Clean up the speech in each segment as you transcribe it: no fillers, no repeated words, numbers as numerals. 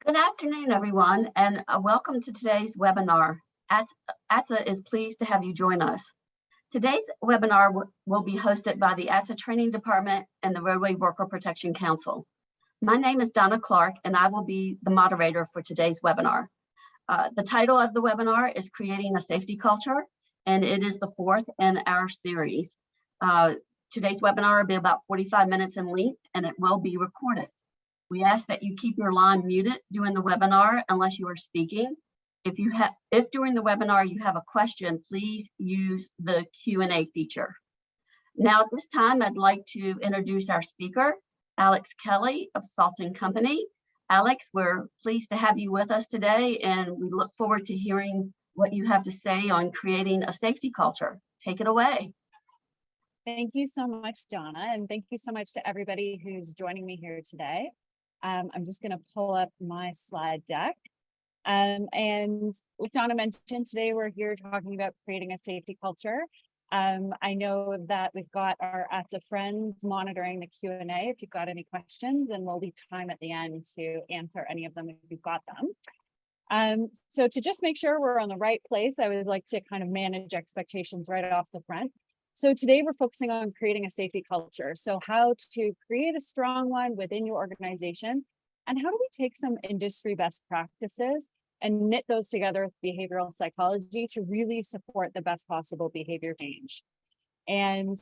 Good afternoon, everyone, and welcome to today's webinar. ATSSA is pleased to have you join us. Today's webinar will be hosted by the ATSSA Training Department and the Roadway Worker Protection Council. My name is Donna Clark, and I will be the moderator for today's webinar. The title of the webinar is Creating a Safety Culture, and it is the fourth in our series. Today's webinar will be about 45 minutes in length, and it will be recorded. We ask that you keep your line muted during the webinar unless you are speaking. If during the webinar you have a question, please use the Q&A feature. Now at this time, I'd like to introduce our speaker, Alex Kelly of Sept Company. Alex, we're pleased to have you with us today, and we look forward to hearing what you have to say on creating a safety culture. Take it away. Thank you so much, Donna, and thank you so much to everybody who's joining me here today. I'm just going to pull up my slide deck. And like Donna mentioned, today we're here talking about creating a safety culture. I know that we've got our ATSSA friends monitoring the Q&A if you've got any questions, and there'll be time at the end to answer any of them if you've got them. So to just make sure we're on the right place, I would like to kind of manage expectations right off the front. So today we're focusing on creating a safety culture. So how to create a strong one within your organization, and how do we take some industry best practices and knit those together with behavioral psychology to really support the best possible behavior change. And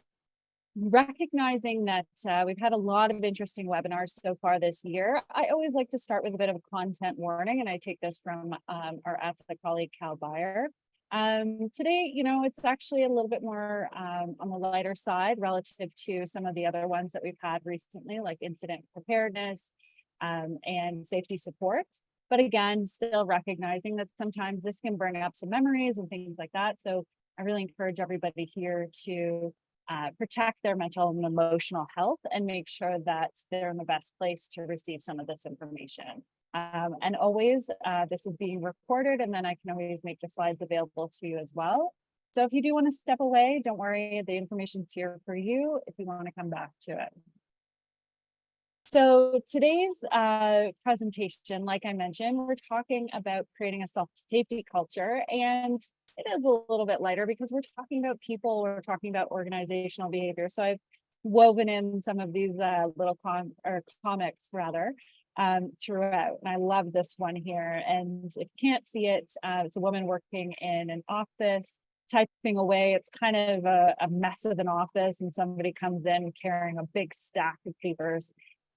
recognizing that we've had a lot of interesting webinars so far this year, I always like to start with a bit of a content warning, and I take this from our ATSSA colleague, Cal Byer. Today, it's actually a little bit more on the lighter side relative to some of the other ones that we've had recently, like incident preparedness and safety supports. But again, still recognizing that sometimes this can bring up some memories and things like that. So I really encourage everybody here to protect their mental and emotional health and make sure that they're in the best place to receive some of this information. And always, this is being recorded, and then I can always make the slides available to you as well. So if you do want to step away, don't worry, the information's here for you if you want to come back to it. So today's presentation, like I mentioned, we're talking about creating a self-safety culture, and it is a little bit lighter because we're talking about people, we're talking about organizational behavior. So I've woven in some of these little comics rather throughout, and I love this one here. And if you can't see it, it's a woman working in an office, typing away. It's kind of a mess of an office, and somebody comes in carrying a big stack of papers.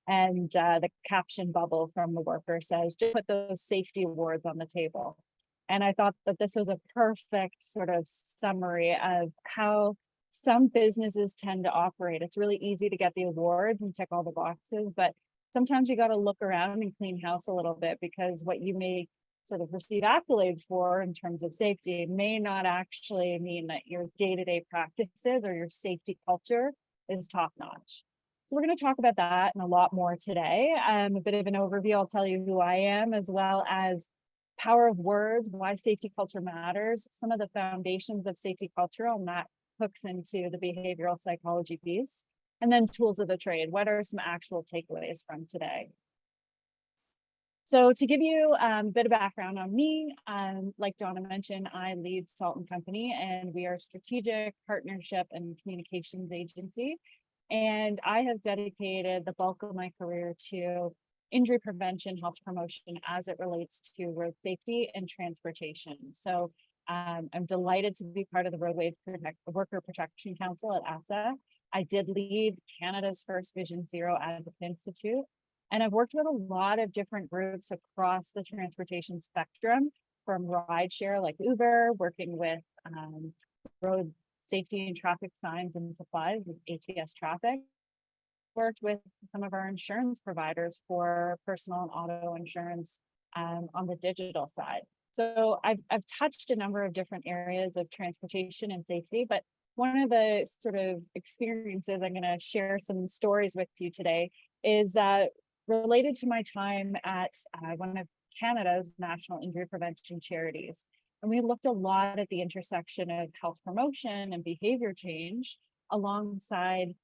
And the caption bubble from the worker says, just put those safety awards on the table. And I thought that this was a perfect sort of summary of how some businesses tend to operate. It's really easy to get the awards and tick all the boxes, but sometimes you got to look around and clean house a little bit, because what you may sort of receive accolades for in terms of safety may not actually mean that your day-to-day practices or your safety culture is top-notch. So we're going to talk about that and a lot more today. A bit of an overview. I'll tell you who I am, as well as power of words, why safety culture matters, some of the foundations of safety culture, and that hooks into the behavioral psychology piece, and then tools of the trade. What are some actual takeaways from today? So to give you a bit of background on me, like Donna mentioned, I lead Sept Company, and we are a strategic partnership and communications agency. And I have dedicated the bulk of my career to injury prevention, health promotion as it relates to road safety and transportation. So I'm delighted to be part of the Roadway Worker Protection Council at ATSSA. I did lead Canada's first Vision Zero Advocate Institute, and I've worked with a lot of different groups across the transportation spectrum, from rideshare like Uber, working with road safety and traffic signs and supplies with ATSSA traffic. Worked with some of our insurance providers for personal and auto insurance on the digital side. So I've touched a number of different areas of transportation and safety, but one of the sort of experiences I'm going to share some stories with you today is related to my time at one of Canada's national injury prevention charities. And we looked a lot at the intersection of health promotion and behavior change alongside,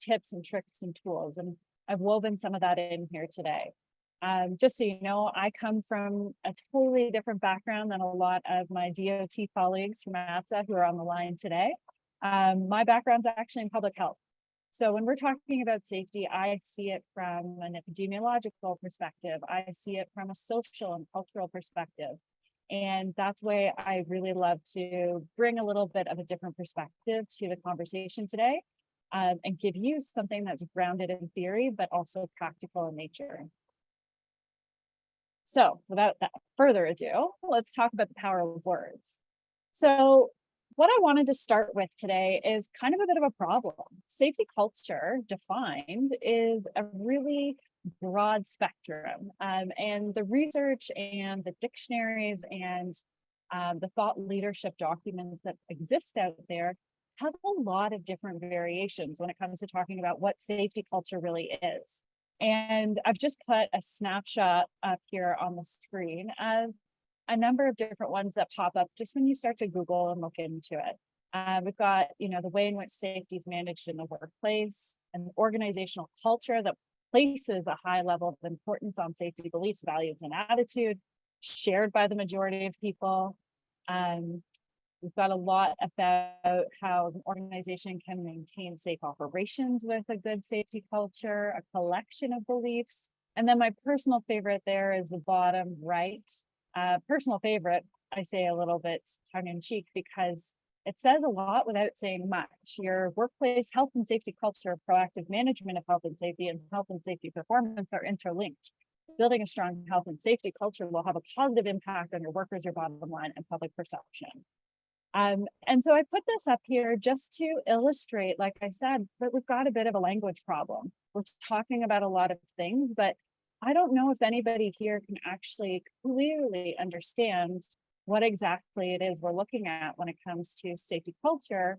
tips and tricks and tools. And I've woven some of that in here today. Just so you know, I come from a totally different background than a lot of my DOT colleagues from ATSSA who are on the line today. My background's actually in public health. So when we're talking about safety, I see it from an epidemiological perspective. I see it from a social and cultural perspective. And that's why I really love to bring a little bit of a different perspective to the conversation today, and give you something that's grounded in theory, but also practical in nature. So without further ado, let's talk about the power of words. So what I wanted to start with today is kind of a bit of a problem. Safety culture defined is a really broad spectrum, and the research and the dictionaries and the thought leadership documents that exist out there have a lot of different variations when it comes to talking about what safety culture really is. And I've just put a snapshot up here on the screen of a number of different ones that pop up just when you start to Google and look into it. We've got, the way in which safety is managed in the workplace, an organizational culture that places a high level of importance on safety beliefs, values, and attitude shared by the majority of people. We've got a lot about how an organization can maintain safe operations with a good safety culture, a collection of beliefs. And then my personal favorite there is the bottom right. Personal favorite, I say a little bit tongue in cheek because it says a lot without saying much. Your workplace health and safety culture, proactive management of health and safety, and health and safety performance are interlinked. Building a strong health and safety culture will have a positive impact on your workers, your bottom line, and public perception. And so I put this up here just to illustrate, like I said, that we've got a bit of a language problem. We're talking about a lot of things, but I don't know if anybody here can actually clearly understand what exactly it is we're looking at when it comes to safety culture,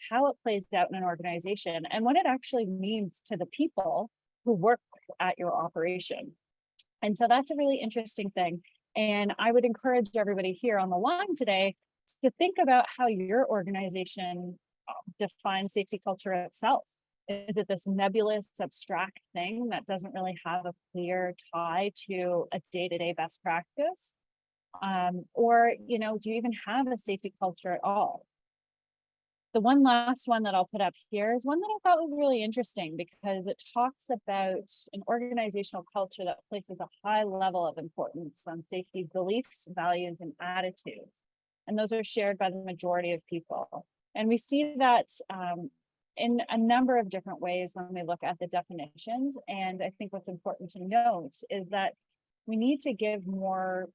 how it plays out in an organization, and what it actually means to the people who work at your operation. And so that's a really interesting thing. And I would encourage everybody here on the line today to think about how your organization defines safety culture itself. Is it this nebulous, abstract thing that doesn't really have a clear tie to a day-to-day best practice? Or, do you even have a safety culture at all? The one last one that I'll put up here is one that I thought was really interesting because it talks about an organizational culture that places a high level of importance on safety beliefs, values, and attitudes. And those are shared by the majority of people. And we see that in a number of different ways when we look at the definitions. And I think what's important to note is that we need to give more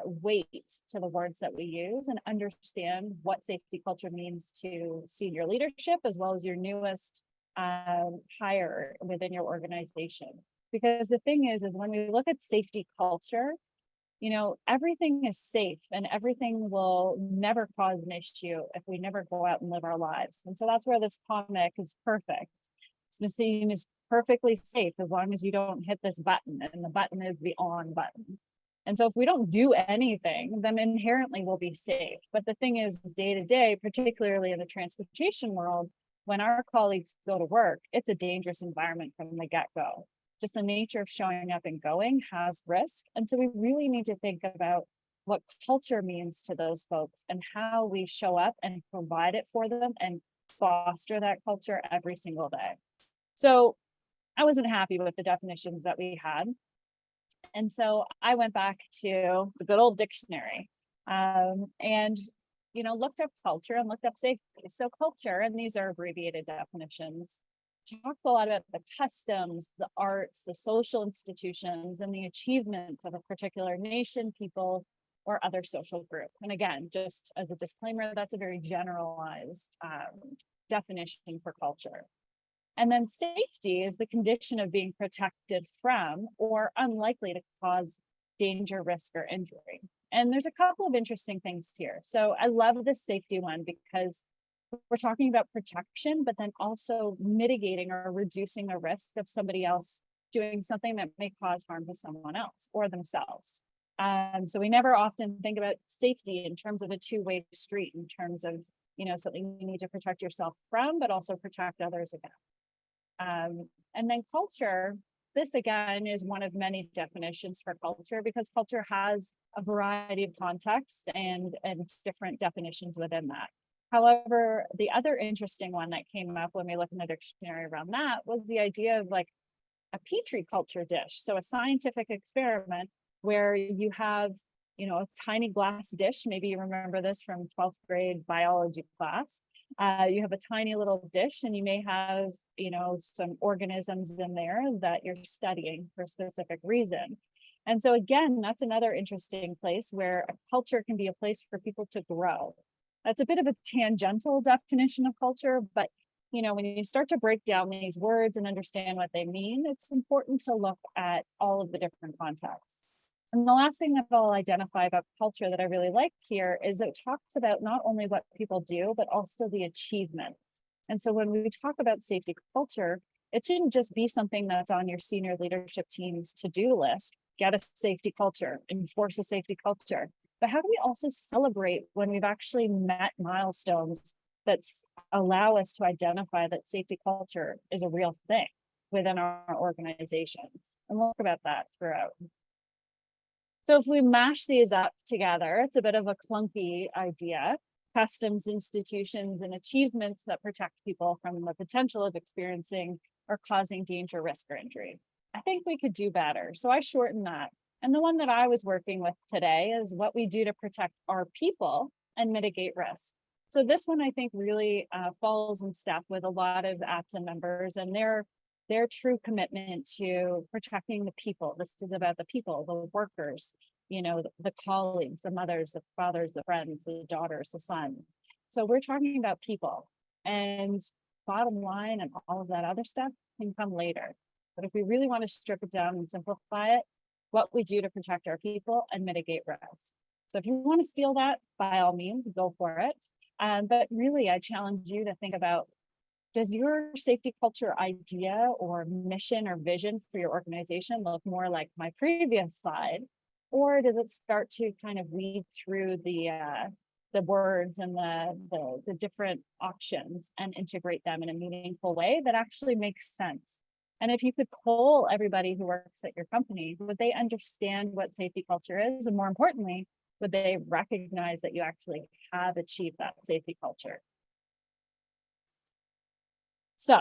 weight to the words that we use and understand what safety culture means to senior leadership, as well as your newest hire within your organization. Because the thing is when we look at safety culture, everything is safe and everything will never cause an issue if we never go out and live our lives. And so that's where this comic is perfect. This machine is perfectly safe as long as you don't hit this button, and the button is the on button. And so if we don't do anything, then inherently we'll be safe. But the thing is, day to day, particularly in the transportation world, when our colleagues go to work, it's a dangerous environment from the get-go. Just the nature of showing up and going has risk. And so we really need to think about what culture means to those folks and how we show up and provide it for them and foster that culture every single day. So I wasn't happy with the definitions that we had. And so I went back to the good old dictionary and looked up culture and looked up safety. So culture, and these are abbreviated definitions, talks a lot about the customs, the arts, the social institutions, and the achievements of a particular nation, people, or other social group. And again, just as a disclaimer, that's a very generalized definition for culture. And then safety is the condition of being protected from or unlikely to cause danger, risk, or injury. And there's a couple of interesting things here. So I love the safety one because we're talking about protection, but then also mitigating or reducing the risk of somebody else doing something that may cause harm to someone else or themselves. So we never often think about safety in terms of a two-way street, in terms of, something you need to protect yourself from, but also protect others against. And then culture this again is one of many definitions for culture, because culture has a variety of contexts and different definitions within that. However, the other interesting one that came up when we looked in the dictionary around that was the idea of like a petri culture dish. So a scientific experiment where you have, a tiny glass dish. Maybe you remember this from 12th grade biology class. You have a tiny little dish and you may have, some organisms in there that you're studying for a specific reason. And so again, that's another interesting place where a culture can be a place for people to grow. That's a bit of a tangential definition of culture, but when you start to break down these words and understand what they mean, it's important to look at all of the different contexts. And the last thing that I'll identify about culture that I really like here is it talks about not only what people do, but also the achievements. And so when we talk about safety culture, it shouldn't just be something that's on your senior leadership team's to-do list, get a safety culture, enforce a safety culture. But how do we also celebrate when we've actually met milestones that allow us to identify that safety culture is a real thing within our organizations? And we'll talk about that throughout. So if we mash these up together, it's a bit of a clunky idea. Customs, institutions, and achievements that protect people from the potential of experiencing or causing danger, risk, or injury. I think we could do better. So I shortened that. And the one that I was working with today is what we do to protect our people and mitigate risk. So this one, I think, really falls in step with a lot of ATSSA members and their true commitment to protecting the people. This is about the people, the workers, the colleagues, the mothers, the fathers, the friends, the daughters, the sons. So we're talking about people, and bottom line and all of that other stuff can come later. But if we really want to strip it down and simplify it, what we do to protect our people and mitigate risk. So if you want to steal that, by all means, go for it. But really, I challenge you to think about, does your safety culture idea or mission or vision for your organization look more like my previous slide? Or does it start to kind of weed through the words and the different options and integrate them in a meaningful way that actually makes sense? And if you could poll everybody who works at your company, would they understand what safety culture is? And more importantly, would they recognize that you actually have achieved that safety culture? So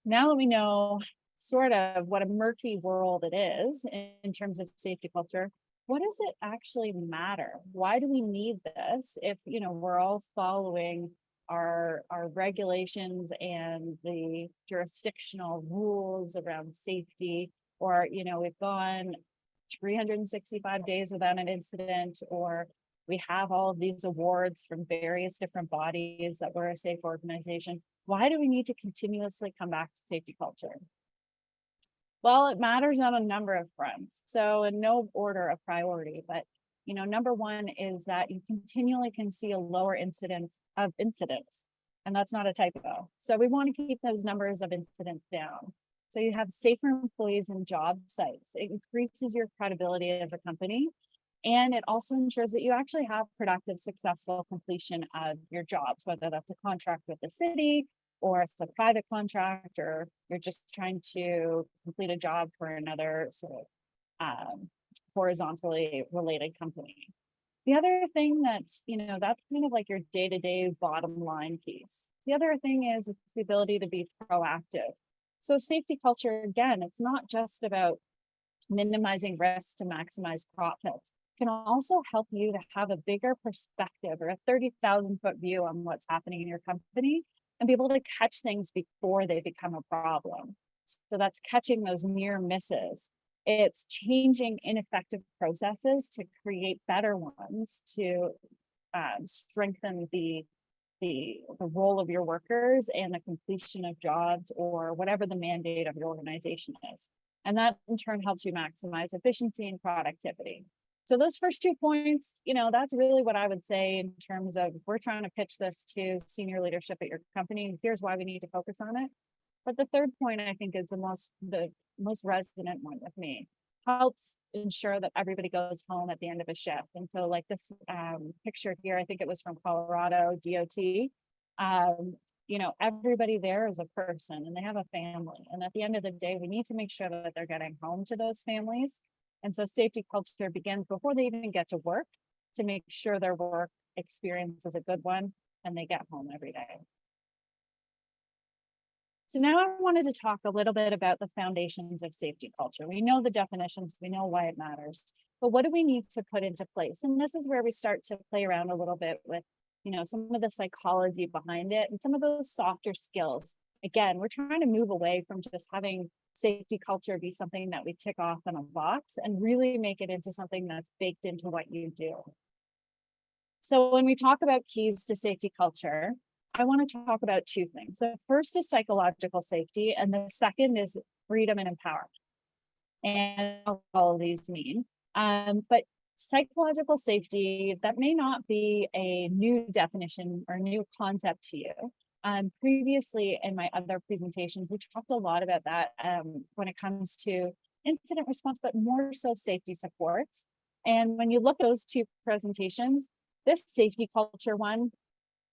now that we know sort of what a murky world it is in terms of safety culture, what does it actually matter? Why do we need this if we're all following our regulations and the jurisdictional rules around safety, or we've gone 365 days without an incident, or we have all of these awards from various different bodies that we're a safe organization? Why do we need to continuously come back to safety culture? Well, it matters on a number of fronts. So in no order of priority, but number one is that you continually can see a lower incidence of incidents, and that's not a typo. So we want to keep those numbers of incidents down. So you have safer employees and job sites. It increases your credibility as a company, and it also ensures that you actually have productive, successful completion of your jobs, whether that's a contract with the city, or it's a private contract, or you're just trying to complete a job for another sort of horizontally related company. The other thing that's kind of like your day-to-day bottom line piece. The other thing is it's the ability to be proactive. So safety culture, again, it's not just about minimizing risks to maximize profits. It can also help you to have a bigger perspective or a 30,000-foot view on what's happening in your company and be able to catch things before they become a problem. So that's catching those near misses. It's changing ineffective processes to create better ones, to strengthen the role of your workers and the completion of jobs or whatever the mandate of your organization is. And that in turn helps you maximize efficiency and productivity. So those first 2 points, that's really what I would say in terms of, we're trying to pitch this to senior leadership at your company. Here's why we need to focus on it. But the third point, I think, is the most resonant one with me. Helps ensure that everybody goes home at the end of a shift. And so like this picture here, I think it was from Colorado DOT. everybody there is a person and they have a family. And at the end of the day, we need to make sure that they're getting home to those families. And so safety culture begins before they even get to work to make sure their work experience is a good one and they get home every day. So now I wanted to talk a little bit about the foundations of safety culture. We know the definitions, we know why it matters, but what do we need to put into place? And this is where we start to play around a little bit with, some of the psychology behind it and some of those softer skills. Again, we're trying to move away from just having safety culture be something that we tick off in a box and really make it into something that's baked into what you do. So when we talk about keys to safety culture, I want to talk about two things. The first is psychological safety, and the second is freedom and empowerment. And what all of these mean. But psychological safety, that may not be a new definition or new concept to you. Previously in my other presentations, we talked a lot about that when it comes to incident response, but more so safety supports. And when you look at those two presentations, this safety culture one,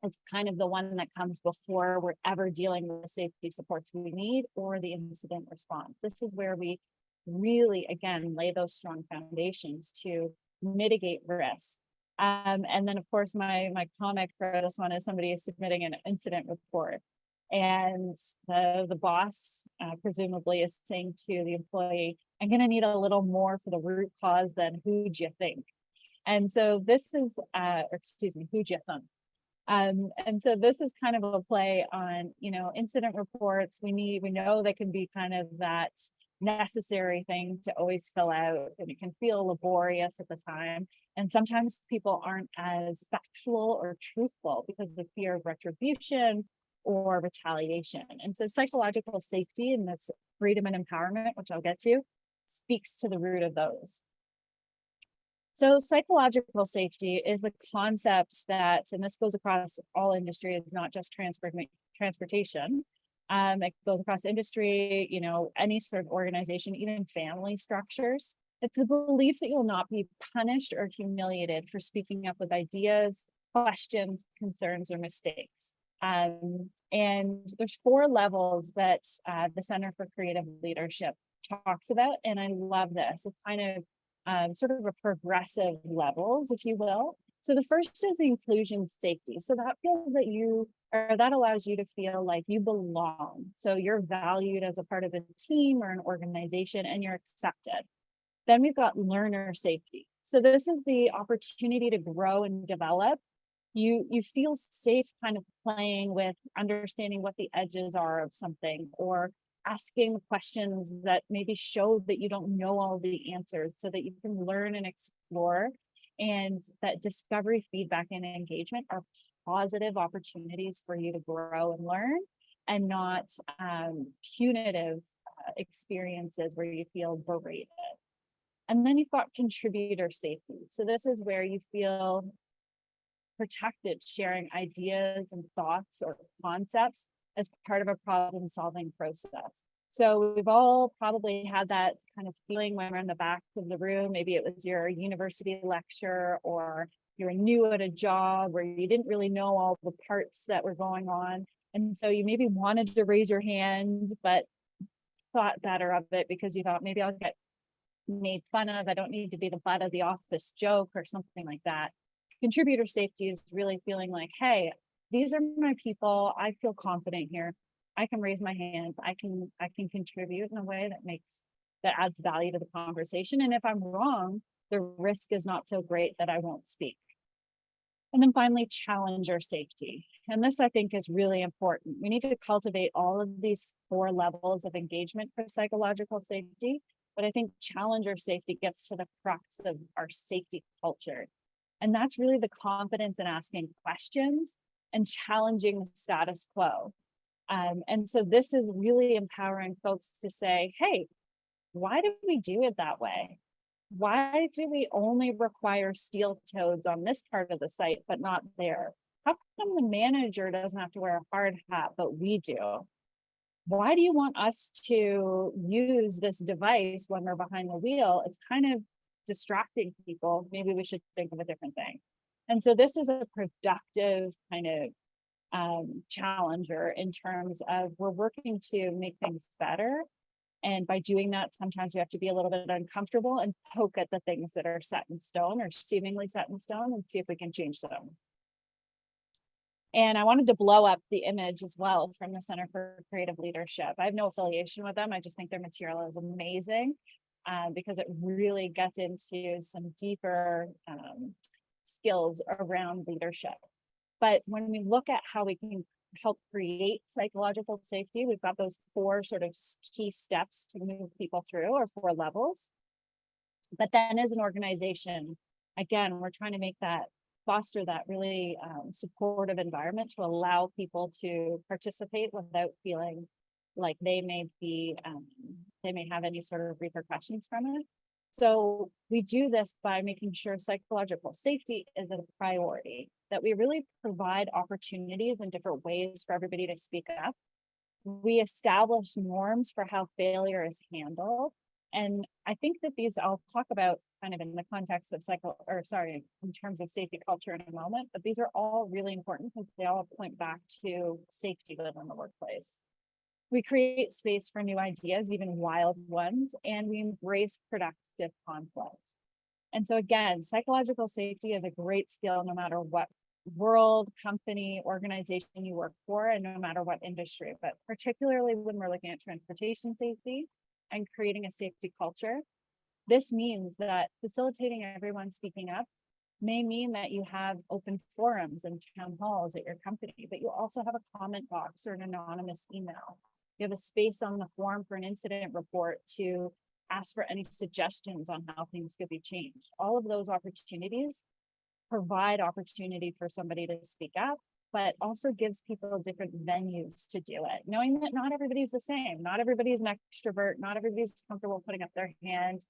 it's kind of the one that comes before we're ever dealing with the safety supports we need or the incident response. This is where we really, again, lay those strong foundations to mitigate risk. And then, of course, my comic for this one is somebody is submitting an incident report. And the boss presumably is saying to the employee, I'm going to need a little more for the root cause than who'd you think? And so this is, who'd you think? And so this is kind of a play on, incident reports. We know they can be kind of that necessary thing to always fill out, and it can feel laborious at the time. And sometimes people aren't as factual or truthful because of fear of retribution or retaliation. And so psychological safety and this freedom and empowerment, which I'll get to, speaks to the root of those. So psychological safety is the concept that, and this goes across all industries, not just transportation. It goes across industry, any sort of organization, even family structures. It's the belief that you'll not be punished or humiliated for speaking up with ideas, questions, concerns, or mistakes. And there's 4 levels that the Center for Creative Leadership talks about, and I love this. It's kind of sort of a progressive levels, if you will. So the first is the inclusion safety. So that feels that that allows you to feel like you belong. So you're valued as a part of a team or an organization and you're accepted. Then we've got learner safety. So this is the opportunity to grow and develop. You feel safe kind of playing with understanding what the edges are of something, or asking questions that maybe show that you don't know all the answers so that you can learn and explore. And that discovery, feedback, and engagement are positive opportunities for you to grow and learn, and not punitive experiences where you feel berated. And then you've got contributor safety. So this is where you feel protected, sharing ideas and thoughts or concepts as part of a problem-solving process. So we've all probably had that kind of feeling when we're in the back of the room. Maybe it was your university lecture, or you're new at a job where you didn't really know all the parts that were going on. And so you maybe wanted to raise your hand, but thought better of it because you thought maybe I'll get made fun of. I don't need to be the butt of the office joke or something like that. Contributor safety is really feeling like, hey, these are my people. I feel confident here. I can raise my hand. I can contribute in a way that adds value to the conversation. And if I'm wrong, the risk is not so great that I won't speak. And then finally, challenger safety. And this, I think, is really important. We need to cultivate all of these 4 levels of engagement for psychological safety. But I think challenger safety gets to the crux of our safety culture. And that's really the confidence in asking questions and challenging the status quo. And so this is really empowering folks to say, hey, why do we do it that way? Why do we only require steel toes on this part of the site, but not there? How come the manager doesn't have to wear a hard hat, but we do? Why do you want us to use this device when we're behind the wheel? It's kind of distracting people. Maybe we should think of a different thing. And so this is a productive kind of challenger in terms of we're working to make things better. And by doing that, sometimes we have to be a little bit uncomfortable and poke at the things that are set in stone or seemingly set in stone and see if we can change them. And I wanted to blow up the image as well from the Center for Creative Leadership. I have no affiliation with them. I just think their material is amazing because it really gets into some deeper skills around leadership. But when we look at how we can help create psychological safety, we've got those 4 sort of key steps to move people through, or 4 levels. But then as an organization, again, we're trying to foster that really supportive environment to allow people to participate without feeling like they may have any sort of repercussions from it. So we do this by making sure psychological safety is a priority, that we really provide opportunities in different ways for everybody to speak up. We establish norms for how failure is handled. And I think that I'll talk about kind of in the context of in terms of safety culture in a moment, but these are all really important because they all point back to safety within the workplace. We create space for new ideas, even wild ones, and we embrace productive conflict. And so again, psychological safety is a great skill no matter what world, company, organization you work for, and no matter what industry, but particularly when we're looking at transportation safety and creating a safety culture. This means that facilitating everyone speaking up may mean that you have open forums and town halls at your company, but you also have a comment box or an anonymous email. You have a space on the forum for an incident report to ask for any suggestions on how things could be changed. All of those opportunities provide opportunity for somebody to speak up, but also gives people different venues to do it, knowing that not everybody's the same. Not everybody's an extrovert. Not everybody's comfortable putting up their hand.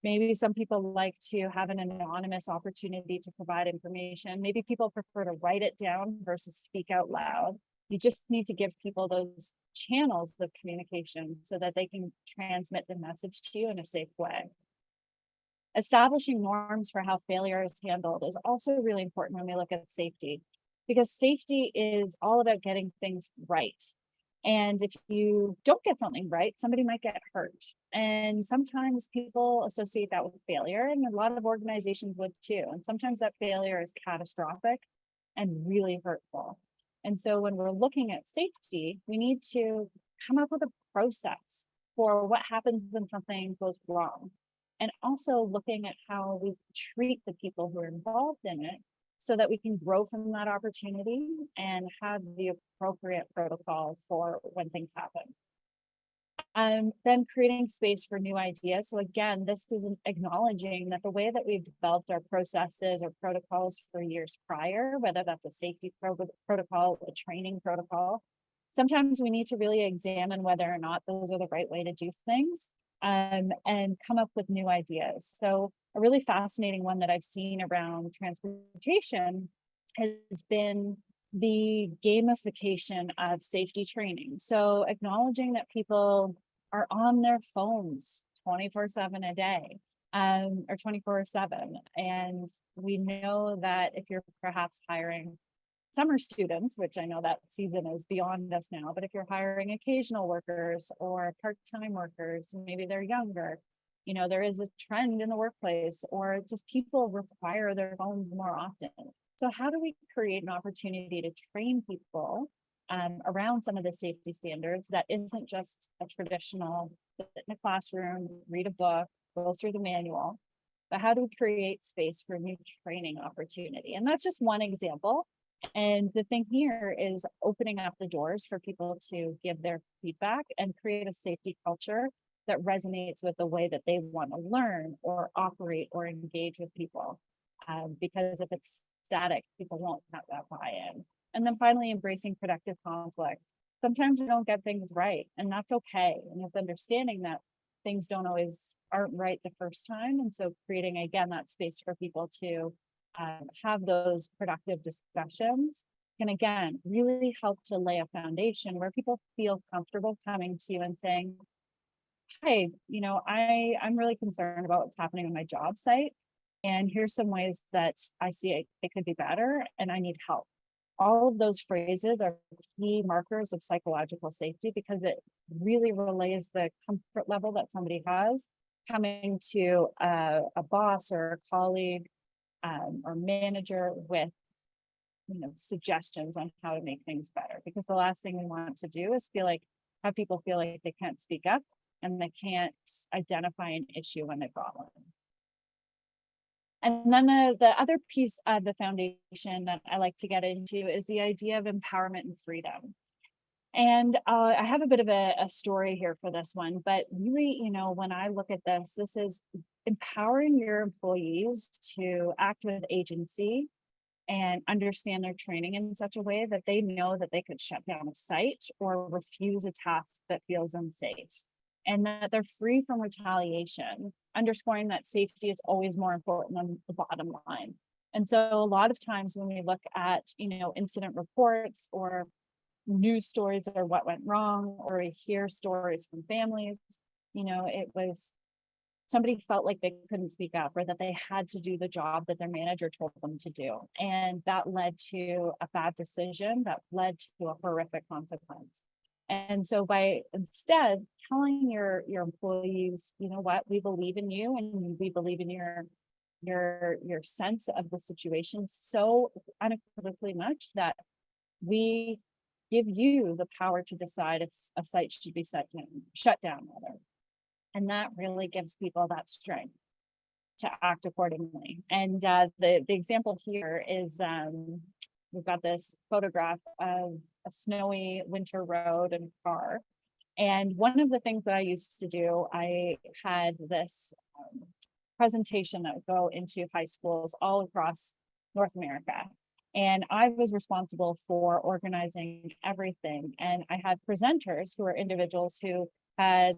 Maybe some people like to have an anonymous opportunity to provide information. Maybe people prefer to write it down versus speak out loud. You just need to give people those channels of communication so that they can transmit the message to you in a safe way. Establishing norms for how failure is handled is also really important when we look at safety, because safety is all about getting things right. And if you don't get something right, somebody might get hurt. And sometimes people associate that with failure, and a lot of organizations would too. And sometimes that failure is catastrophic and really hurtful. And so when we're looking at safety, we need to come up with a process for what happens when something goes wrong. And also looking at how we treat the people who are involved in it so that we can grow from that opportunity and have the appropriate protocol for when things happen. Then creating space for new ideas. So again, this is acknowledging that the way that we've developed our processes or protocols for years prior, whether that's a safety protocol, a training protocol, sometimes we need to really examine whether or not those are the right way to do things and come up with new ideas. So a really fascinating one that I've seen around transportation has been the gamification of safety training. So acknowledging that people are on their phones 24/7 a day, or 24/7. And we know that if you're perhaps hiring summer students, which I know that season is beyond us now, but if you're hiring occasional workers or part-time workers, maybe they're younger, there is a trend in the workplace, or just people require their phones more often. So how do we create an opportunity to train people around some of the safety standards that isn't just a traditional sit in a classroom, read a book, go through the manual, but how do we create space for new training opportunity? And that's just one example. And the thing here is opening up the doors for people to give their feedback and create a safety culture that resonates with the way that they want to learn or operate or engage with people. Because if it's static, people won't have that buy-in. And then finally, embracing productive conflict. Sometimes we don't get things right, and that's okay. And with understanding that things aren't right the first time. And so creating, again, that space for people to have those productive discussions can, again, really help to lay a foundation where people feel comfortable coming to you and saying, hey, I'm really concerned about what's happening on my job site. And here's some ways that I see it could be better, and I need help. All of those phrases are key markers of psychological safety because it really relays the comfort level that somebody has coming to a boss or a colleague or manager with suggestions on how to make things better. Because the last thing we want to do is have people feel like they can't speak up and they can't identify an issue when they've got one. And then the other piece of the foundation that I like to get into is the idea of empowerment and freedom. And I have a bit of a story here for this one, but really, when I look at this is empowering your employees to act with agency and understand their training in such a way that they know that they could shut down a site or refuse a task that feels unsafe, and that they're free from retaliation, underscoring that safety is always more important than the bottom line. And so a lot of times when we look at, incident reports or news stories or what went wrong, or we hear stories from families, it was somebody felt like they couldn't speak up or that they had to do the job that their manager told them to do. And that led to a bad decision that led to a horrific consequence. And so by instead telling your employees, what, we believe in you and we believe in your sense of the situation so unequivocally much that we give you the power to decide if a site should be shut down rather. And that really gives people that strength to act accordingly. And the example here is we've got this photograph of a snowy winter road and car. And one of the things that I used to do, I had this presentation that would go into high schools all across North America. And I was responsible for organizing everything. And I had presenters who were individuals who had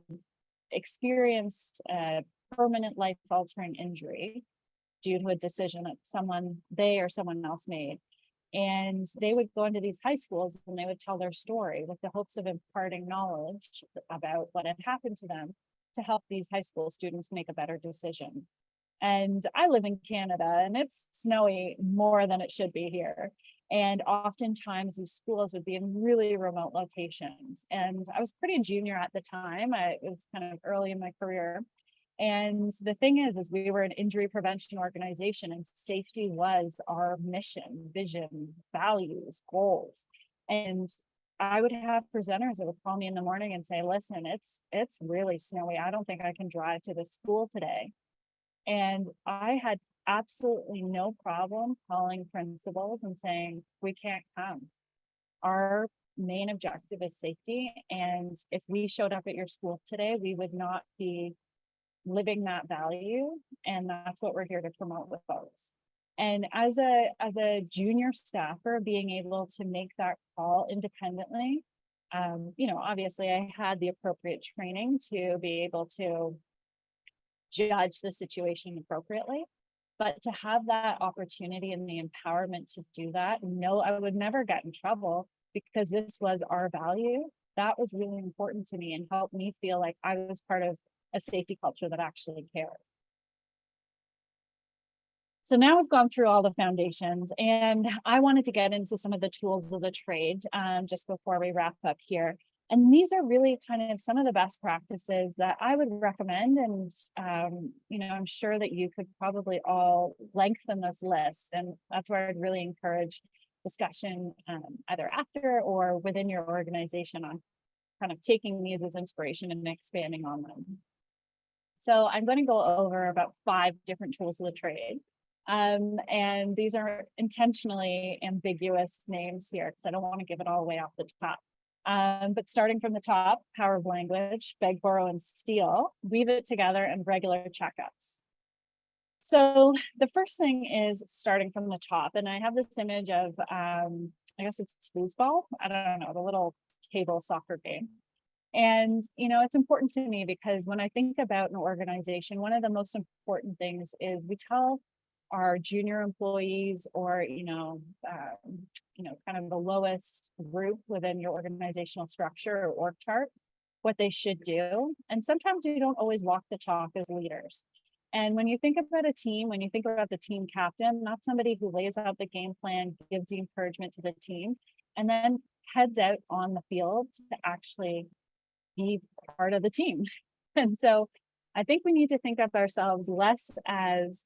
experienced a permanent life-altering injury due to a decision that they or someone else made. And they would go into these high schools and they would tell their story with the hopes of imparting knowledge about what had happened to them to help these high school students make a better decision. And I live in Canada and it's snowy more than it should be here. And oftentimes these schools would be in really remote locations. And I was pretty junior at the time. It was kind of early in my career. And the thing is we were an injury prevention organization and safety was our mission, vision, values, goals. And I would have presenters that would call me in the morning and say, listen, it's really snowy. I don't think I can drive to the school today. And I had absolutely no problem calling principals and saying, we can't come. Our main objective is safety. And if we showed up at your school today, we would not be living that value. And that's what we're here to promote with folks. And as a junior staffer, being able to make that call independently, obviously I had the appropriate training to be able to judge the situation appropriately. But to have that opportunity and the empowerment to do that, no, I would never get in trouble because this was our value. That was really important to me and helped me feel like I was part of a safety culture that actually cared. So now we've gone through all the foundations and I wanted to get into some of the tools of the trade just before we wrap up here. And these are really kind of some of the best practices that I would recommend. And, I'm sure that you could probably all lengthen this list. And that's where I'd really encourage discussion either after or within your organization on kind of taking these as inspiration and expanding on them. So I'm going to go over about 5 different tools of the trade. And these are intentionally ambiguous names here because I don't want to give it all away off the top. But starting from the top, power of language, beg, borrow, and steal, weave it together, and regular checkups. So the first thing is starting from the top. And I have this image of, I guess it's foosball. I don't know, the little table soccer game. And, it's important to me because when I think about an organization, one of the most important things is we tell our junior employees or, kind of the lowest group within your organizational structure or org chart, what they should do. And sometimes we don't always walk the talk as leaders. And when you think about a team, when you think about the team captain, not somebody who lays out the game plan, gives the encouragement to the team, and then heads out on the field to actually be part of the team. And so I think we need to think of ourselves less as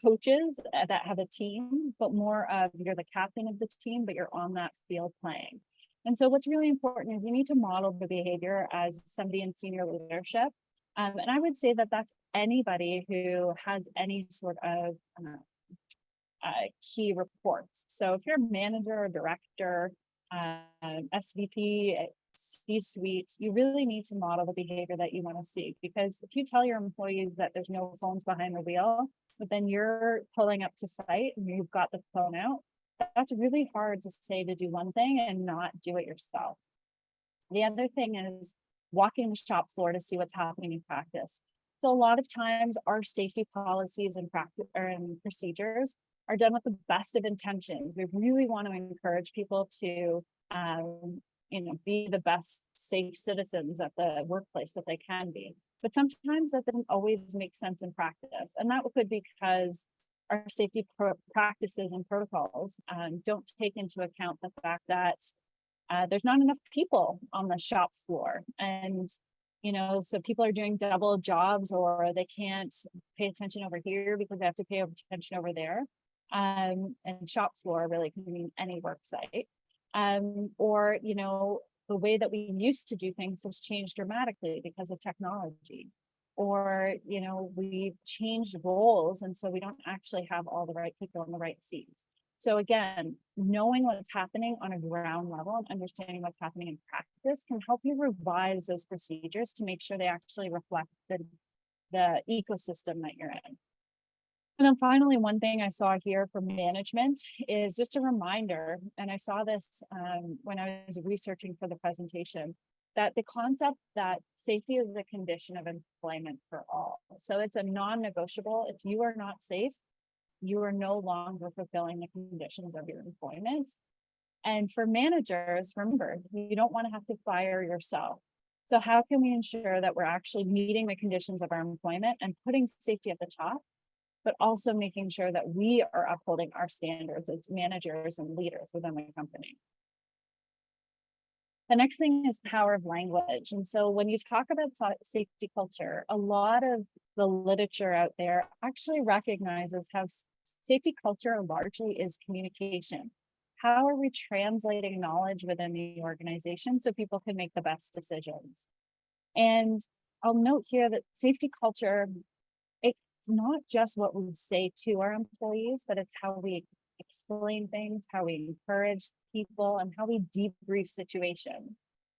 coaches that have a team, but more of you're the captain of the team, but you're on that field playing. And so what's really important is you need to model the behavior as somebody in senior leadership. And I would say that that's anybody who has any sort of key reports. So if you're a manager or director, SVP, C-suite, you really need to model the behavior that you want to see. Because if you tell your employees that there's no phones behind the wheel, but then you're pulling up to site and you've got the phone out, that's really hard to say to do one thing and not do it yourself. The other thing is walking the shop floor to see what's happening in practice. So a lot of times our safety policies and practice and procedures are done with the best of intentions. We really want to encourage people to be the best safe citizens at the workplace that they can be. But sometimes that doesn't always make sense in practice. And that could be because our safety practices and protocols don't take into account the fact that there's not enough people on the shop floor. And, so people are doing double jobs, or they can't pay attention over here because they have to pay attention over there. And shop floor really can mean any work site. Or, the way that we used to do things has changed dramatically because of technology. Or, we've changed roles, and so we don't actually have all the right people in the right seats. So again, knowing what's happening on a ground level and understanding what's happening in practice can help you revise those procedures to make sure they actually reflect the ecosystem that you're in. And then finally, one thing I saw here for management is just a reminder, and I saw this when I was researching for the presentation, that the concept that safety is a condition of employment for all. So it's a non-negotiable. If you are not safe, you are no longer fulfilling the conditions of your employment. And for managers, remember, you don't want to have to fire yourself. So how can we ensure that we're actually meeting the conditions of our employment and putting safety at the top, but also making sure that we are upholding our standards as managers and leaders within the company? The next thing is power of language. And so when you talk about safety culture, a lot of the literature out there actually recognizes how safety culture largely is communication. How are we translating knowledge within the organization so people can make the best decisions? And I'll note here that safety culture, it's not just what we say to our employees, but it's how we explain things, how we encourage people, and how we debrief situations.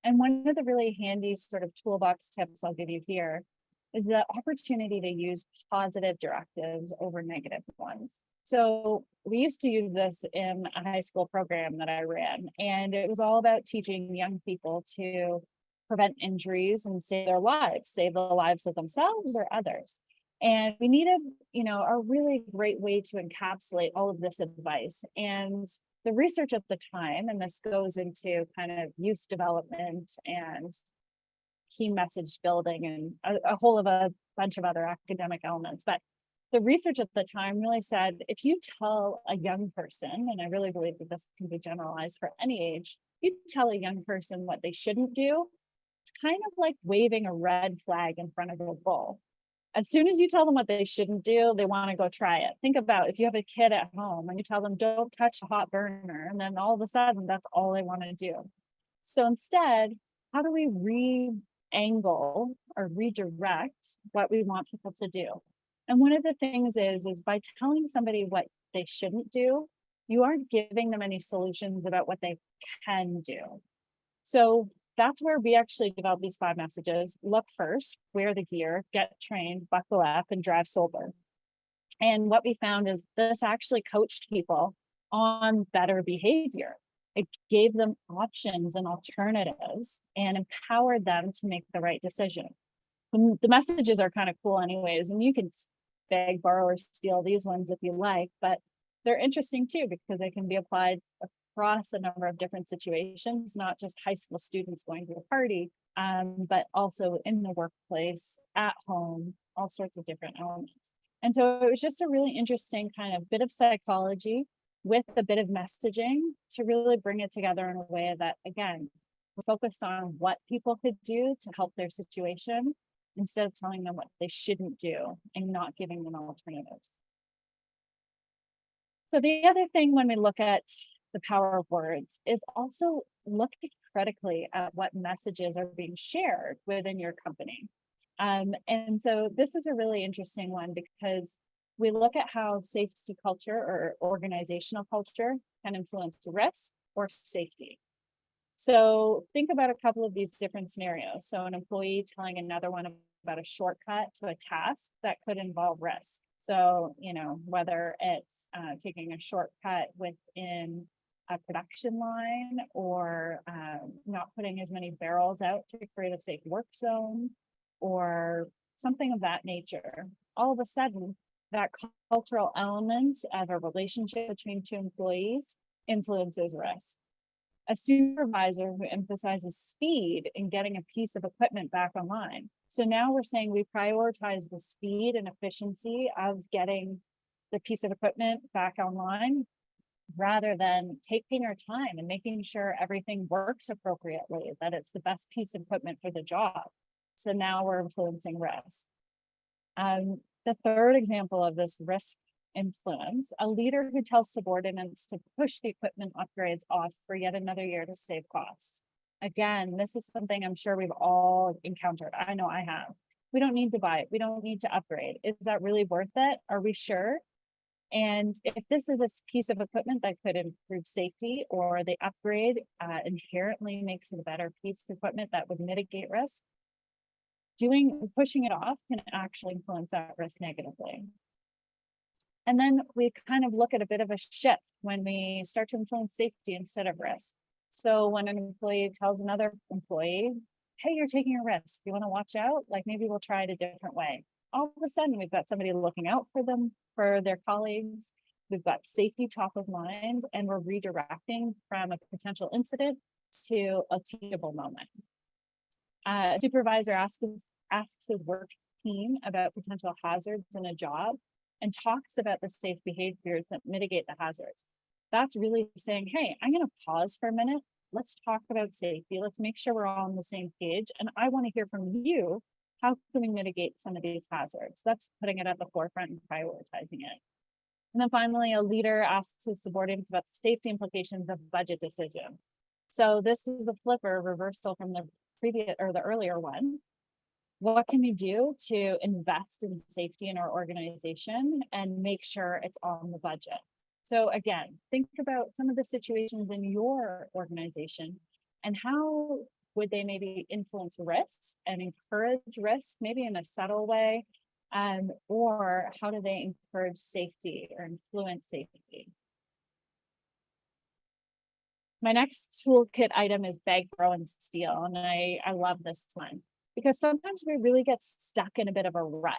And one of the really handy sort of toolbox tips I'll give you here is the opportunity to use positive directives over negative ones. So we used to use this in a high school program that I ran, and it was all about teaching young people to prevent injuries and save their lives, save the lives of themselves or others. And we needed, a really great way to encapsulate all of this advice. And the research at the time, and this goes into kind of youth development and key message building and a whole of a bunch of other academic elements. But the research at the time really said, if you tell a young person, and I really believe that this can be generalized for any age, if you tell a young person what they shouldn't do, it's kind of like waving a red flag in front of a bull. As soon as you tell them what they shouldn't do, they want to go try it. Think about if you have a kid at home and you tell them, don't touch the hot burner, and then all of a sudden, that's all they want to do. So instead, how do we re-angle or redirect what we want people to do? And one of the things is by telling somebody what they shouldn't do, you aren't giving them any solutions about what they can do. So that's where we actually developed these 5 messages. Look first, wear the gear, get trained, buckle up, and drive sober. And what we found is this actually coached people on better behavior. It gave them options and alternatives and empowered them to make the right decision. The messages are kind of cool anyways, and you can beg, borrow, or steal these ones if you like, but they're interesting too because they can be applied across a number of different situations, not just high school students going to a party, but also in the workplace, at home, all sorts of different elements. And so it was just a really interesting kind of bit of psychology with a bit of messaging to really bring it together in a way that, again, we're focused on what people could do to help their situation instead of telling them what they shouldn't do and not giving them alternatives. So the other thing when we look at the power of words is also look critically at what messages are being shared within your company. And so this is a really interesting one because we look at how safety culture or organizational culture can influence risk or safety. So think about a couple of these different scenarios. So an employee telling another one about a shortcut to a task that could involve risk. So, whether it's taking a shortcut within a production line or not putting as many barrels out to create a safe work zone or something of that nature. All of a sudden, that cultural element of a relationship between two employees influences risk. A supervisor who emphasizes speed in getting a piece of equipment back online. So now we're saying we prioritize the speed and efficiency of getting the piece of equipment back online rather than taking our time and making sure everything works appropriately, that it's the best piece of equipment for the job. So now we're influencing risk. The third example of this risk influence, a leader who tells subordinates to push the equipment upgrades off for yet another year to save costs. Again, this is something I'm sure we've all encountered. I know I have. We don't need to buy it. We don't need to upgrade. Is that really worth it? Are we sure? And if this is a piece of equipment that could improve safety or the upgrade inherently makes it a better piece of equipment that would mitigate risk, pushing it off can actually influence that risk negatively. And then we kind of look at a bit of a shift when we start to influence safety instead of risk. So when an employee tells another employee, hey, you're taking a risk, you want to watch out? Like maybe we'll try it a different way. All of a sudden, we've got somebody looking out for them, for their colleagues. We've got safety top of mind, and we're redirecting from a potential incident to a teachable moment. A supervisor asks his work team about potential hazards in a job and talks about the safe behaviors that mitigate the hazards. That's really saying, hey, I'm going to pause for a minute. Let's talk about safety. Let's make sure we're all on the same page. And I want to hear from you. How can we mitigate some of these hazards? That's putting it at the forefront and prioritizing it. And then finally, a leader asks his subordinates about safety implications of budget decision. So this is the flip or reversal from the previous or the earlier one. What can we do to invest in safety in our organization and make sure it's on the budget? So again, think about some of the situations in your organization and how would they maybe influence risks and encourage risk, maybe in a subtle way, or how do they encourage safety or influence safety? My next toolkit item is beg, borrow, and steal, and I love this one because sometimes we really get stuck in a bit of a rut.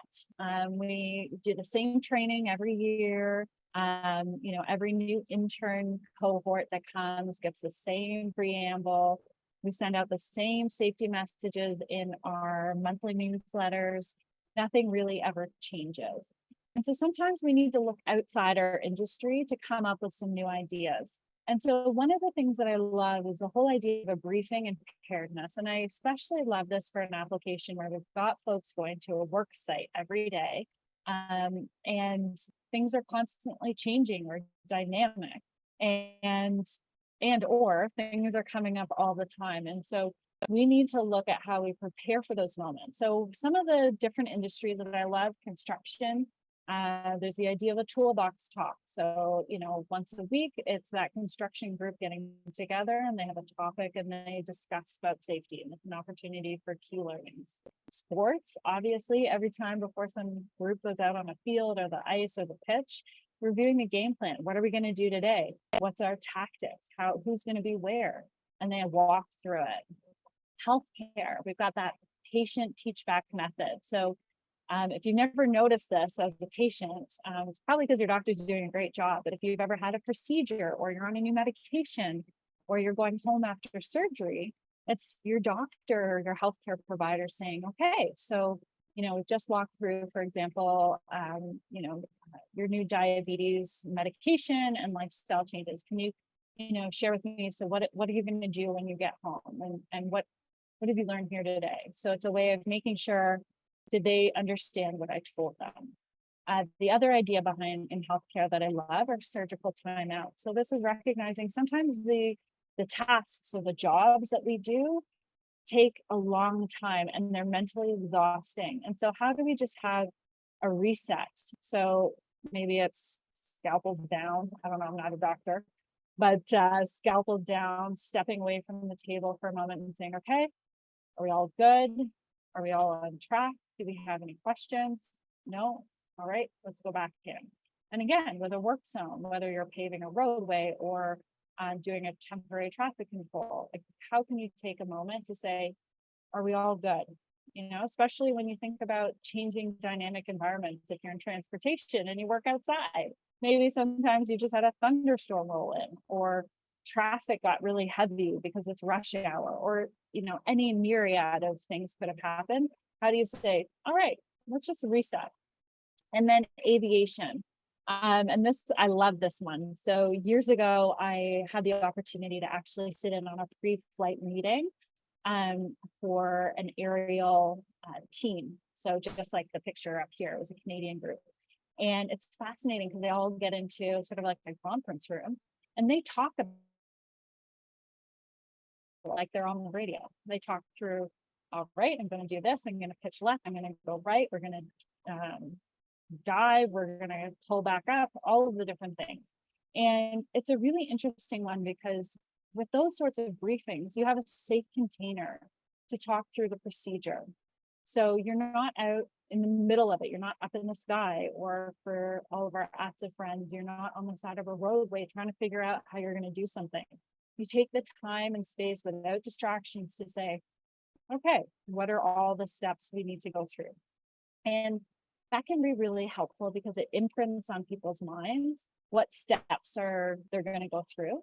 We do the same training every year. Every new intern cohort that comes gets the same preamble. We send out the same safety messages in our monthly newsletters. Nothing really ever changes. And so sometimes we need to look outside our industry to come up with some new ideas. And so one of the things that I love is the whole idea of a briefing and preparedness. And I especially love this for an application where we've got folks going to a work site every day. And things are constantly changing or dynamic or things are coming up all the time. And so we need to look at how we prepare for those moments. So some of the different industries that I love, construction, there's the idea of a toolbox talk. So, once a week, it's that construction group getting together and they have a topic and they discuss about safety and it's an opportunity for key learnings. Sports, obviously, every time before some group goes out on a field or the ice or the pitch, reviewing a game plan. What are we going to do today? What's our tactics? Who's going to be where? And they walk through it. Healthcare, we've got that patient teach back method. So if you've never noticed this as a patient, it's probably because your doctor's doing a great job. But if you've ever had a procedure or you're on a new medication or you're going home after surgery, It's your doctor or your healthcare provider saying, okay, so, we've just walked through, for example, your new diabetes medication and lifestyle changes. Can you, share with me, so what are you going to do when you get home, and what have you learned here today? So it's a way of making sure, did they understand what I told them? The other idea behind in healthcare that I love are surgical timeout. So this is recognizing sometimes the tasks or the jobs that we do take a long time and they're mentally exhausting. And so how do we just have a reset? So maybe it's scalpels down. I don't know, I'm not a doctor, but scalpels down, stepping away from the table for a moment and saying, okay, are we all good? Are we all on track? Do we have any questions? No? All right, let's go back in. And again, with a work zone, whether you're paving a roadway or doing a temporary traffic control, like, how can you take a moment to say, are we all good? Especially when you think about changing dynamic environments. If you're in transportation and you work outside, maybe sometimes you just had a thunderstorm roll in, or traffic got really heavy because it's rush hour, or any myriad of things could have happened. How do you say, all right, let's just reset? And then aviation. And this, I love this one. So years ago, I had the opportunity to actually sit in on a pre-flight meeting for an aerial team. So just like the picture up here, it was a Canadian group. And it's fascinating because they all get into sort of like a conference room and they talk about, like they're on the radio. They talk through, all right, I'm going to do this. I'm going to pitch left. I'm going to go right. We're going to dive. We're going to pull back up, all of the different things. And it's a really interesting one because with those sorts of briefings, you have a safe container to talk through the procedure. So you're not out in the middle of it. You're not up in the sky, or for all of our ATSSA friends, you're not on the side of a roadway trying to figure out how you're going to do something. You take the time and space without distractions to say, okay, what are all the steps we need to go through? And that can be really helpful because it imprints on people's minds what steps they're going to go through.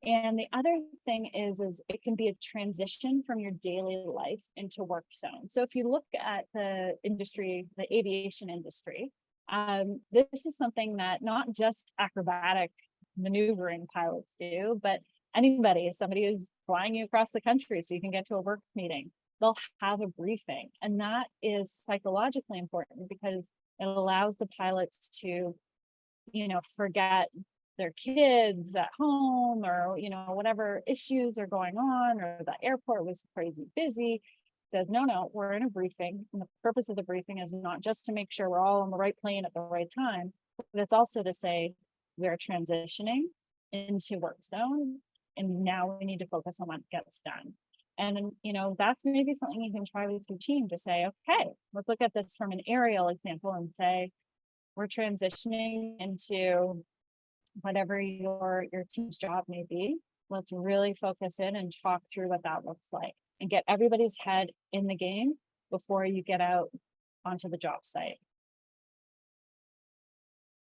And the other thing is it can be a transition from your daily life into work zone. So if you look at the industry, the aviation industry, this is something that not just acrobatic maneuvering pilots do, but somebody who's flying you across the country so you can get to a work meeting, they'll have a briefing. And that is psychologically important because it allows the pilots to, forget their kids at home, or whatever issues are going on, or the airport was crazy busy. Says no, we're in a briefing, and the purpose of the briefing is not just to make sure we're all on the right plane at the right time, but it's also to say we're transitioning into work zone, and now we need to focus on what gets done. And that's maybe something you can try with your team to say, okay, let's look at this from an aerial example and say we're transitioning into whatever your team's job may be. Let's really focus in and talk through what that looks like and get everybody's head in the game before you get out onto the job site.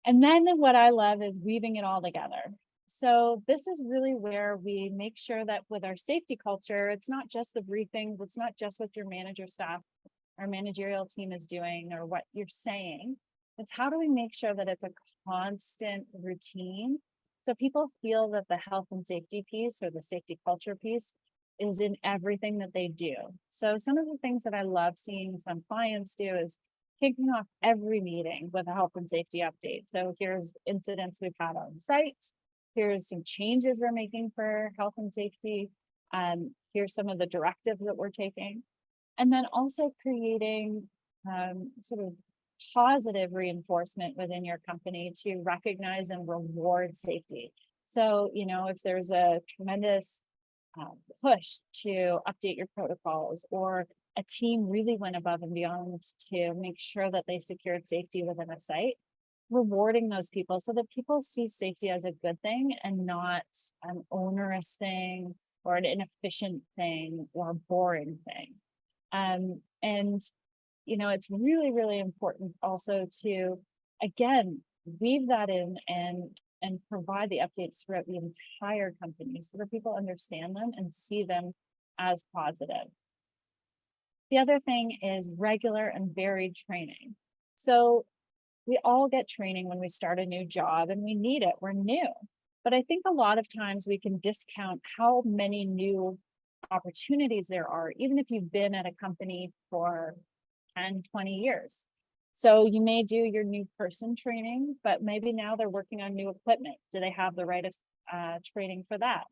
And then what I love is weaving it all together. So this is really where we make sure that with our safety culture, it's not just the briefings, it's not just what your manager staff or managerial team is doing or what you're saying. It's how do we make sure that it's a constant routine so people feel that the health and safety piece or the safety culture piece is in everything that they do. So some of the things that I love seeing some clients do is kicking off every meeting with a health and safety update. So here's incidents we've had on site. Here's some changes we're making for health and safety. Here's some of the directives that we're taking. And then also creating sort of positive reinforcement within your company to recognize and reward safety. So, if there's a tremendous push to update your protocols, or a team really went above and beyond to make sure that they secured safety within a site, rewarding those people so that people see safety as a good thing and not an onerous thing or an inefficient thing or a boring thing. And it's really, really important also to, again, weave that in and provide the updates throughout the entire company so that people understand them and see them as positive. The other thing is regular and varied training. So we all get training when we start a new job and we need it, we're new. But I think a lot of times we can discount how many new opportunities there are, even if you've been at a company for 10, 20 years. So you may do your new person training, but maybe now they're working on new equipment. Do they have the right training for that?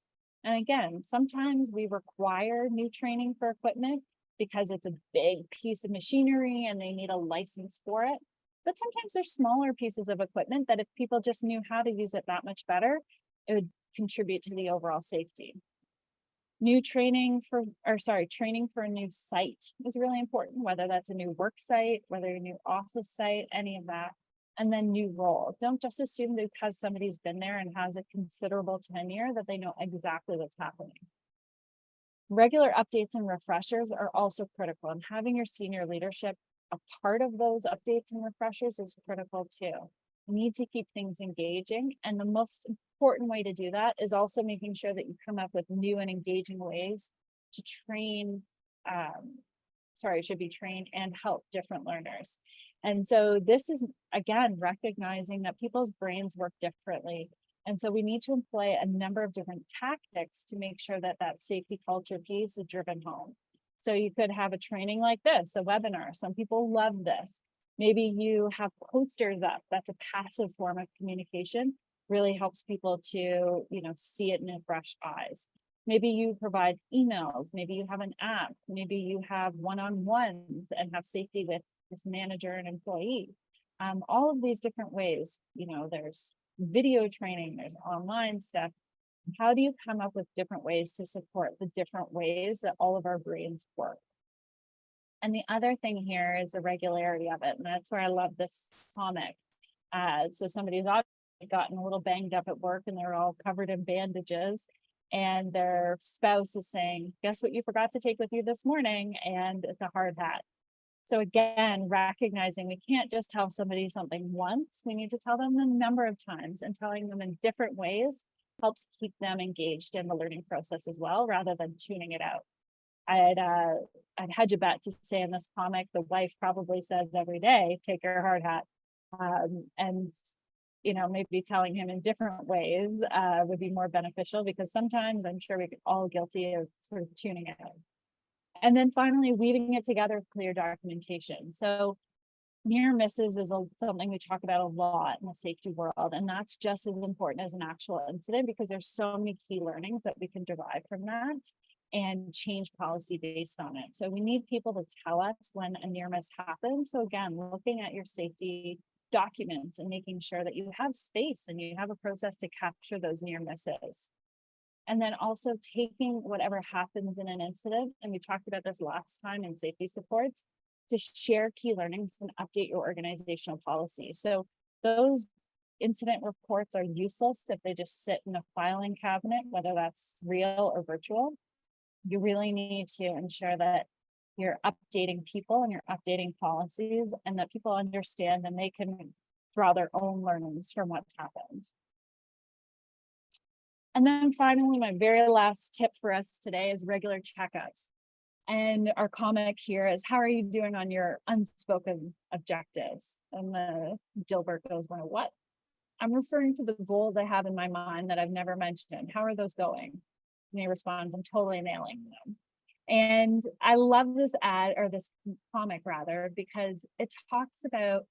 And again, sometimes we require new training for equipment because it's a big piece of machinery and they need a license for it. But sometimes there's smaller pieces of equipment that if people just knew how to use it that much better, it would contribute to the overall safety. Training for a new site is really important, whether that's a new work site, whether a new office site, any of that. And then new role. Don't just assume that because somebody's been there and has a considerable tenure that they know exactly what's happening. Regular updates and refreshers are also critical, and having your senior leadership a part of those updates and refreshers is critical too. You need to keep things engaging, and the most important way to do that is also making sure that you come up with new and engaging ways to train, and help different learners. And so this is, again, recognizing that people's brains work differently. And so we need to employ a number of different tactics to make sure that that safety culture piece is driven home. So you could have a training like this, a webinar. Some people love this. Maybe you have posters up. That's a passive form of communication. Really helps people to, see it in fresh eyes. Maybe you provide emails. Maybe you have an app. Maybe you have one-on-ones and have safety with this manager and employee. All of these different ways, there's video training, there's online stuff. How do you come up with different ways to support the different ways that all of our brains work? And the other thing here is the regularity of it. And that's where I love this comic. So somebody's obviously gotten a little banged up at work and they're all covered in bandages. And their spouse is saying, guess what you forgot to take with you this morning? And it's a hard hat. So again, recognizing we can't just tell somebody something once, we need to tell them a number of times, and telling them in different ways helps keep them engaged in the learning process as well, rather than tuning it out. I'd hedge a bet to say in this comic, the wife probably says every day, take your hard hat. And maybe telling him in different ways would be more beneficial, because sometimes I'm sure we're all guilty of sort of tuning it out. And then finally, weaving it together with clear documentation. So near misses is something we talk about a lot in the safety world, and that's just as important as an actual incident, because there's so many key learnings that we can derive from that and change policy based on it. So we need people to tell us when a near miss happens. So again, looking at your safety documents and making sure that you have space and you have a process to capture those near misses. And then also taking whatever happens in an incident, and we talked about this last time in safety supports, to share key learnings and update your organizational policy. So those incident reports are useless if they just sit in a filing cabinet, whether that's real or virtual. You really need to ensure that you're updating people and you're updating policies, and that people understand and they can draw their own learnings from what's happened. And then finally, my very last tip for us today is regular checkups. And our comic here is, how are you doing on your unspoken objectives? And the Dilbert goes, well, what? I'm referring to the goals I have in my mind that I've never mentioned. How are those going? And he responds, I'm totally nailing them. And I love this this comic rather, because it talks about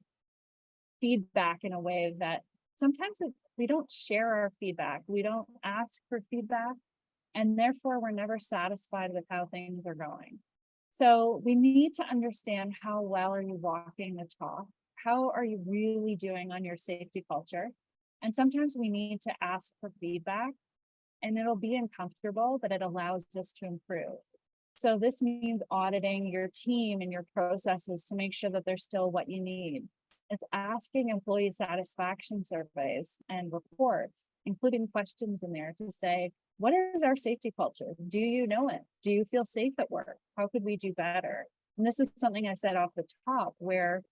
feedback in a way that sometimes we don't share our feedback. We don't ask for feedback, and therefore we're never satisfied with how things are going. So we need to understand, how well are you walking the talk? How are you really doing on your safety culture? And sometimes we need to ask for feedback, and it'll be uncomfortable, but it allows us to improve. So this means auditing your team and your processes to make sure that they're still what you need. It's asking employee satisfaction surveys and reports, including questions in there to say, what is our safety culture? Do you know it? Do you feel safe at work? How could we do better? And this is something I said off the top, where,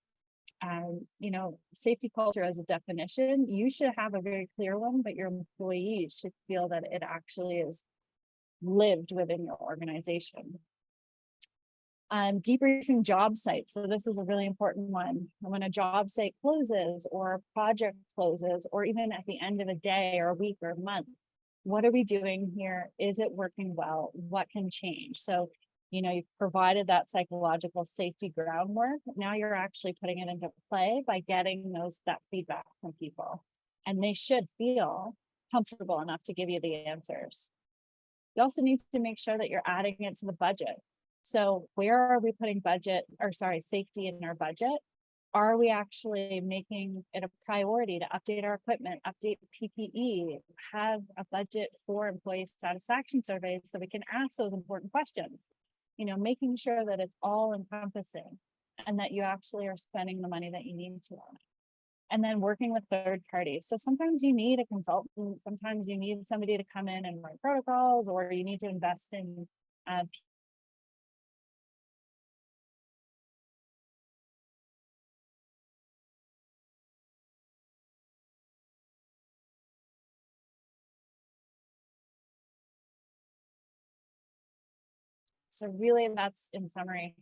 safety culture as a definition, you should have a very clear one, but your employees should feel that it actually is lived within your organization. Debriefing job sites. So this is a really important one. When a job site closes or a project closes, or even at the end of a day or a week or a month, what are we doing here? Is it working well? What can change? So, you've provided that psychological safety groundwork. Now you're actually putting it into play by getting that feedback from people. And they should feel comfortable enough to give you the answers. You also need to make sure that you're adding it to the budget. So where are we putting safety in our budget? Are we actually making it a priority to update our equipment, update PPE, have a budget for employee satisfaction surveys so we can ask those important questions? Making sure that it's all encompassing and that you actually are spending the money that you need to on it. And then working with third parties. So sometimes you need a consultant, sometimes you need somebody to come in and write protocols, or you need to invest in So really, that's in summary.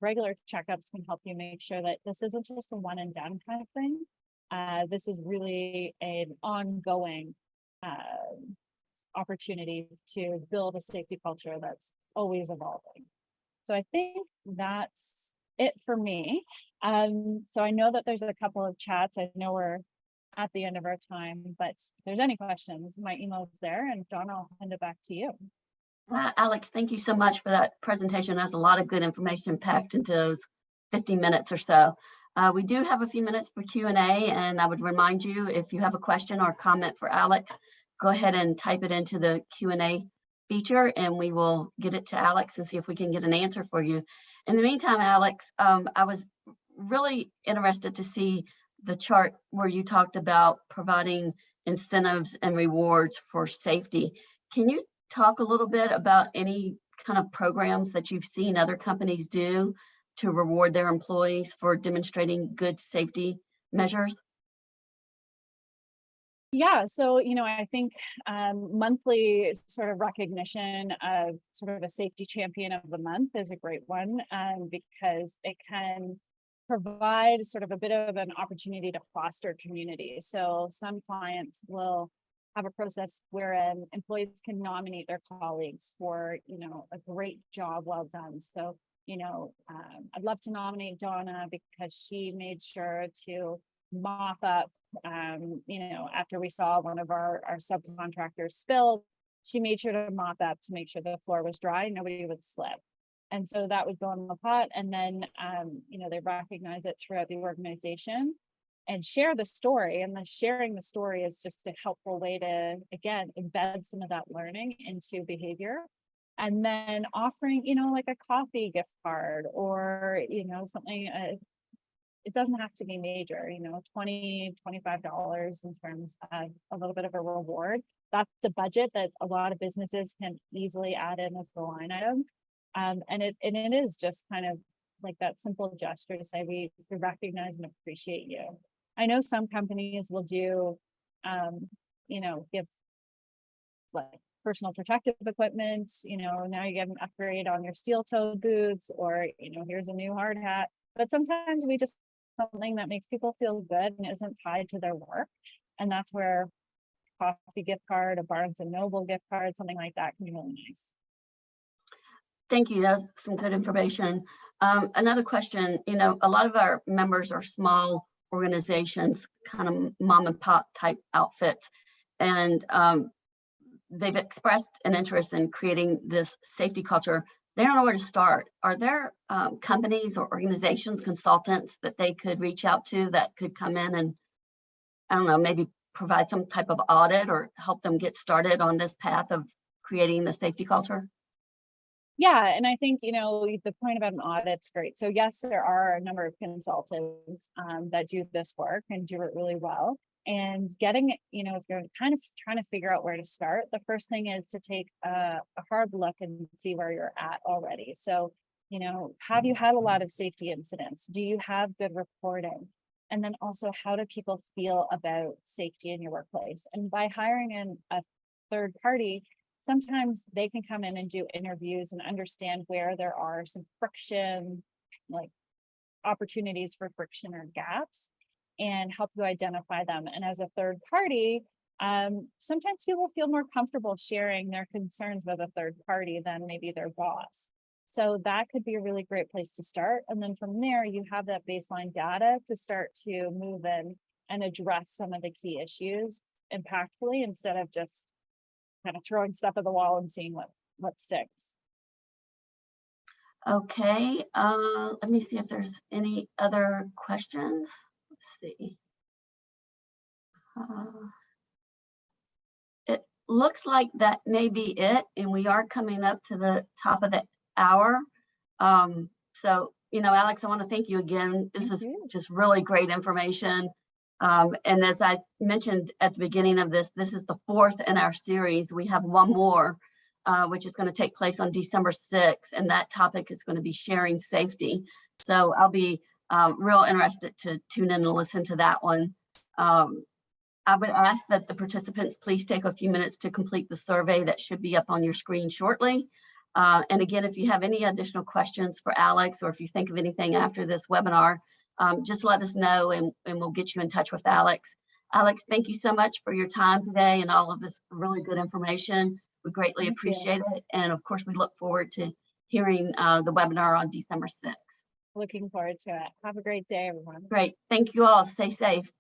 Regular checkups can help you make sure that this isn't just a one and done kind of thing. This is really an ongoing opportunity to build a safety culture that's always evolving. So I think that's it for me. So I know that there's a couple of chats. I know we're at the end of our time, but if there's any questions, my email is there, and Donna, I'll hand it back to you. Alex, thank you so much for that presentation. There's a lot of good information packed into those 50 minutes or so. We do have a few minutes for Q&A, and I would remind you, if you have a question or comment for Alex, go ahead and type it into the Q&A feature, and we will get it to Alex and see if we can get an answer for you. In the meantime, Alex, I was really interested to see the chart where you talked about providing incentives and rewards for safety. Can you talk a little bit about any kind of programs that you've seen other companies do to reward their employees for demonstrating good safety measures? Yeah, so I think monthly sort of recognition of sort of a safety champion of the month is a great one, because it can provide sort of a bit of an opportunity to foster community. So some clients will have a process wherein employees can nominate their colleagues for a great job well done. So I'd love to nominate Donna because she made sure to mop up after we saw one of our subcontractors spill. She made sure to mop up to make sure the floor was dry, nobody would slip. And so that would go in the pot, and then they recognize it throughout the organization and share the story. And the sharing the story is just a helpful way to, again, embed some of that learning into behavior. And then offering, like a coffee gift card or, something, it doesn't have to be major, $20, $25 in terms of a little bit of a reward. That's the budget that a lot of businesses can easily add in as the line item. And it is just kind of like that simple gesture to say, we recognize and appreciate you. I know some companies will do, give like personal protective equipment, now you get an upgrade on your steel-toed boots, or, here's a new hard hat. But sometimes we just something that makes people feel good and isn't tied to their work. And that's where coffee gift card, a Barnes and Noble gift card, something like that can be really nice. Thank you. That was some good information. Another question, a lot of our members are small organizations, kind of mom and pop type outfits, and they've expressed an interest in creating this safety culture. They don't know where to start. Are there companies or organizations, consultants that they could reach out to that could come in and, I don't know, maybe provide some type of audit or help them get started on this path of creating the safety culture? Yeah, and I think, the point about an audit's great. So yes, there are a number of consultants that do this work and do it really well. And getting, if you're kind of trying to figure out where to start, the first thing is to take a hard look and see where you're at already. So, have you had a lot of safety incidents? Do you have good reporting? And then also, how do people feel about safety in your workplace? And by hiring in a third party, sometimes they can come in and do interviews and understand where there are some friction, like opportunities for friction or gaps, and help you identify them. And as a third party, sometimes people feel more comfortable sharing their concerns with a third party than maybe their boss. So that could be a really great place to start. And then from there, you have that baseline data to start to move in and address some of the key issues impactfully, instead of just kind of throwing stuff at the wall and seeing what sticks. Okay, let me see if there's any other questions. Let's see. It looks like that may be it, and we are coming up to the top of the hour. So, Alex, I want to thank you again. This is just really great information. And as I mentioned at the beginning of this is the 4th in our series. We have one more, which is going to take place on December 6th, and that topic is going to be sharing safety. So I'll be real interested to tune in and listen to that one. I would ask that the participants please take a few minutes to complete the survey that should be up on your screen shortly. And again, if you have any additional questions for Alex, or if you think of anything after this webinar, just let us know, and we'll get you in touch with Alex. Alex, thank you so much for your time today and all of this really good information. We greatly appreciate it. And of course, we look forward to hearing the webinar on December 6th. Looking forward to it. Have a great day, everyone. Great. Thank you all. Stay safe.